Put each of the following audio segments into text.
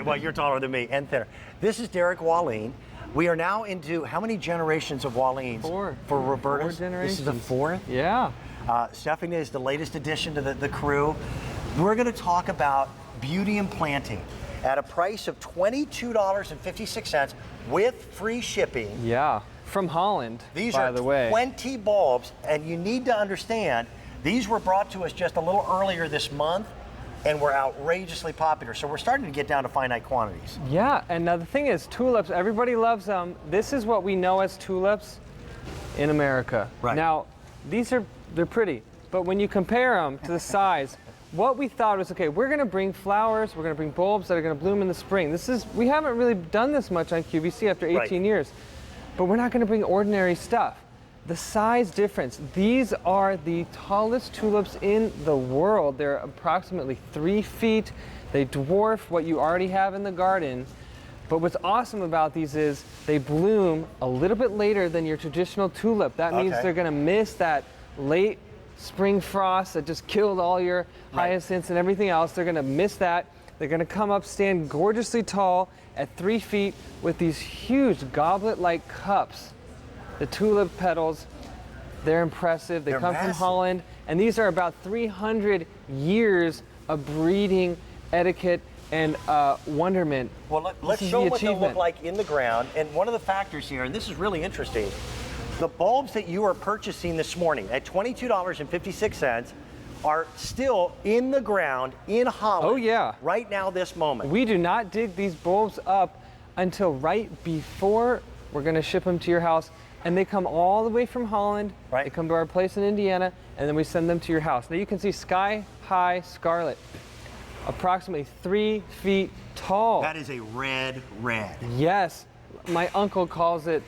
Right, well, you're taller than me and thinner. This is Derek Wallin. We are now into how many generations of Wallins? Four. For Roberta? 4 generations. This is the fourth? Yeah. Stephanie is the latest addition to the crew. We're going to talk about beauty and planting at a price of $22.56 with free shipping. Yeah. From Holland, These by are the way. 20 bulbs, and you need to understand, these were brought to us just a little earlier this month, and were outrageously popular. So we're starting to get down to finite quantities. Yeah, and now the thing is, tulips, everybody loves them. This is what we know as tulips in America. Right. Now, they're pretty, but when you compare them to the size, what we thought was, okay, we're gonna bring flowers, we're gonna bring bulbs that are gonna bloom in the spring. We haven't really done this much on QVC after 18 years, but we're not gonna bring ordinary stuff. The size difference, these are the tallest tulips in the world. They're approximately 3 feet. They dwarf what you already have in the garden. But what's awesome about these is they bloom a little bit later than your traditional tulip. That means they're gonna miss that late spring frost that just killed all your hyacinths and everything else. They're gonna miss that. They're gonna come up, stand gorgeously tall at 3 feet with these huge goblet-like cups. The tulip petals, they're impressive. They come from Holland, and these are about 300 years of breeding etiquette and wonderment. Well, let's show what they'll look like in the ground. And one of the factors here, and this is really interesting, the bulbs that you are purchasing this morning at $22.56 are still in the ground in Holland. Oh yeah. Right now, this moment. We do not dig these bulbs up until right before we're gonna ship them to your house. And they come all the way from Holland. They come to our place in Indiana, and then we send them to your house. Now you can see Sky High Scarlet, approximately 3 feet tall. That is a red. Yes, my uncle calls it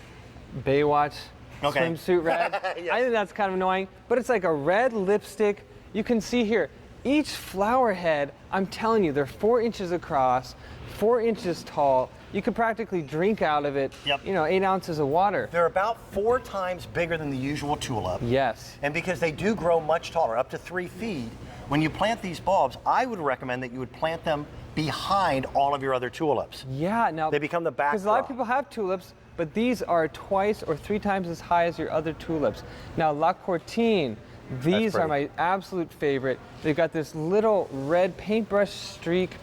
Baywatch swimsuit red. Yes. I think that's kind of annoying, but it's like a red lipstick. You can see here, each flower head, I'm telling you, they're 4 inches across, 4 inches tall. You could practically drink out of it, 8 ounces of water. They're about 4 times bigger than the usual tulip. Yes. And because they do grow much taller, up to 3 feet, when you plant these bulbs, I would recommend that you would plant them behind all of your other tulips. Yeah, now they become the backdrop. Because a lot of people have tulips, but these are 2 or 3 times as high as your other tulips. Now, La Courtine, these are my absolute favorite. They've got this little red paintbrush streak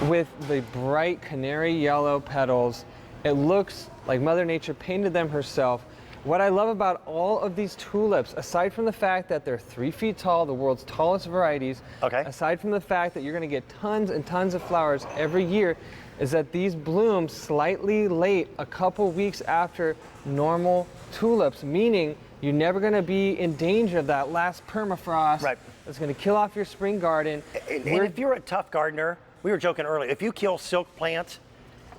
with the bright canary yellow petals. It looks like Mother Nature painted them herself. What I love about all of these tulips, aside from the fact that they're 3 feet tall, the world's tallest varieties, aside from the fact that you're gonna get tons and tons of flowers every year, is that these bloom slightly late, a couple weeks after normal tulips, meaning you're never gonna be in danger of that last permafrost that's gonna kill off your spring garden. And if you're a tough gardener, we were joking earlier, if you kill silk plants,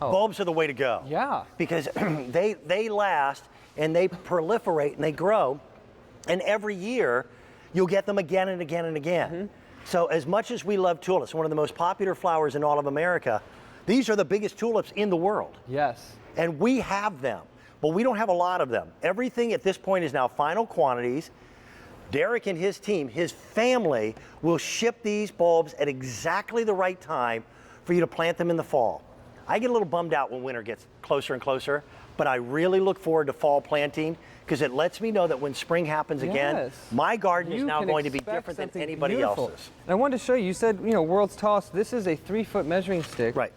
bulbs are the way to go. Yeah. Because they last and they proliferate and they grow, and every year you'll get them again and again and again. So as much as we love tulips, one of the most popular flowers in all of America, these are the biggest tulips in the world. Yes. And we have them, but we don't have a lot of them. Everything at this point is now final quantities. Derek and his team, his family, will ship these bulbs at exactly the right time for you to plant them in the fall. I get a little bummed out when winter gets closer and closer, but I really look forward to fall planting because it lets me know that when spring happens again, my garden is now going to be different than anybody else's. And I wanted to show you, you said, world's tallest. This is a 3-foot measuring stick. Right.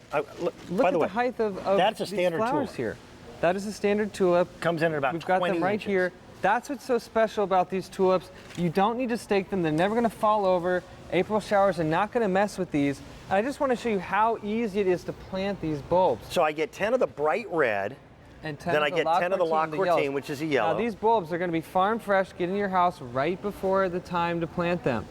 Look at the height of that's a standard these flowers tulip here. That is a standard tulip. Comes in at about 20 inches. We've got them right here. That's what's so special about these tulips. You don't need to stake them. They're never going to fall over. April showers are not going to mess with these. And I just want to show you how easy it is to plant these bulbs. So I get 10 of the bright red, and 10 then I get 10 of the La Courtine, which is a yellow. Now these bulbs are going to be farm fresh, get in your house right before the time to plant them.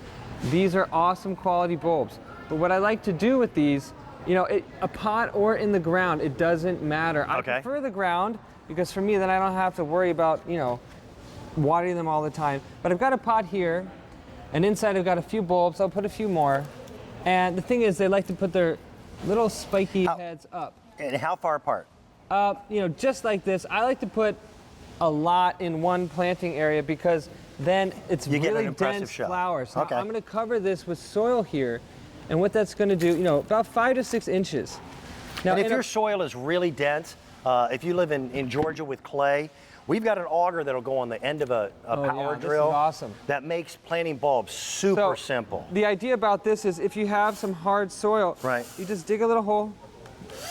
These are awesome quality bulbs. But what I like to do with these, a pot or in the ground, it doesn't matter. I prefer the ground because for me, then I don't have to worry about, watering them all the time. But I've got a pot here, and inside I've got a few bulbs. I'll put a few more. And the thing is, they like to put their little spiky heads up. And how far apart? Just like this. I like to put a lot in one planting area because then it's really dense flowers. So I'm going to cover this with soil here, and what that's going to do, about 5 to 6 inches. Now, And if your soil is really dense, if you live in Georgia with clay, we've got an auger that'll go on the end of a power this drill. is awesome. That makes planting bulbs super simple. The idea about this is if you have some hard soil, Right. you just dig a little hole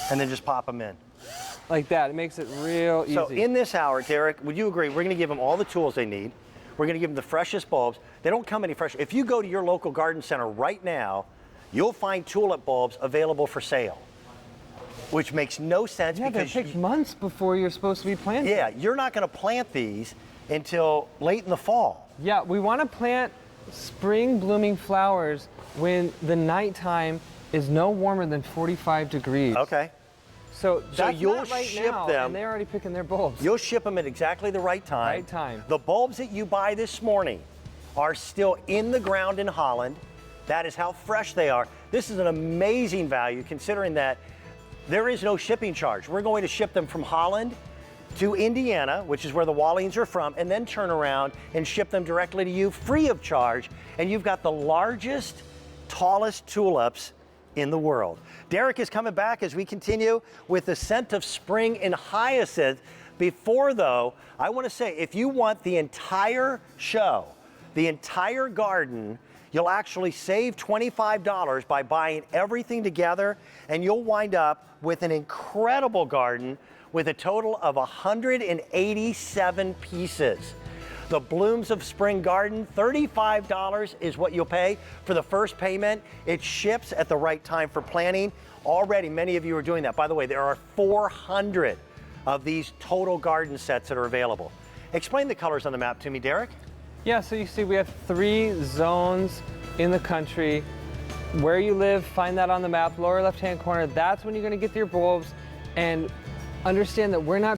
And then just pop them in. like that. It makes it real easy. So in this hour, Derek, would you agree, we're going to give them all the tools they need. We're going to give them the freshest bulbs. They don't come any fresh. If you go to your local garden center right now, you'll find tulip bulbs available for sale, which makes no sense yeah, because it takes months before you're supposed to be planting. yeah, you're not going to plant these until late in the fall. Yeah, we want to plant spring blooming flowers when the nighttime is no warmer than 45 degrees. Okay. So that's you'll not right ship now, them- and they're already picking their bulbs. You'll ship them at exactly the right time. Right time. The bulbs that you buy this morning are still in the ground in Holland. That is how fresh they are. This is an amazing value considering that there is no shipping charge. We're going to ship them from Holland to Indiana, which is where the Wallings are from, and then turn around and ship them directly to you free of charge. And you've got the largest, tallest tulips in the world. Derek is coming back as we continue with the scent of spring in hyacinth. Before though, I want to say if you want the entire show, the entire garden, you'll actually save $25 by buying everything together, and you'll wind up with an incredible garden with a total of 187 pieces. The Blooms of Spring Garden, $35 is what you'll pay for the first payment. It ships at the right time for planting. Already, many of you are doing that. By the way, there are 400 of these total garden sets that are available. Explain the colors on the map to me, Derek. Yeah, so you see we have 3 zones in the country. Where you live, find that on the map, lower left-hand corner. That's when you're going to get your bulbs, and understand that we're not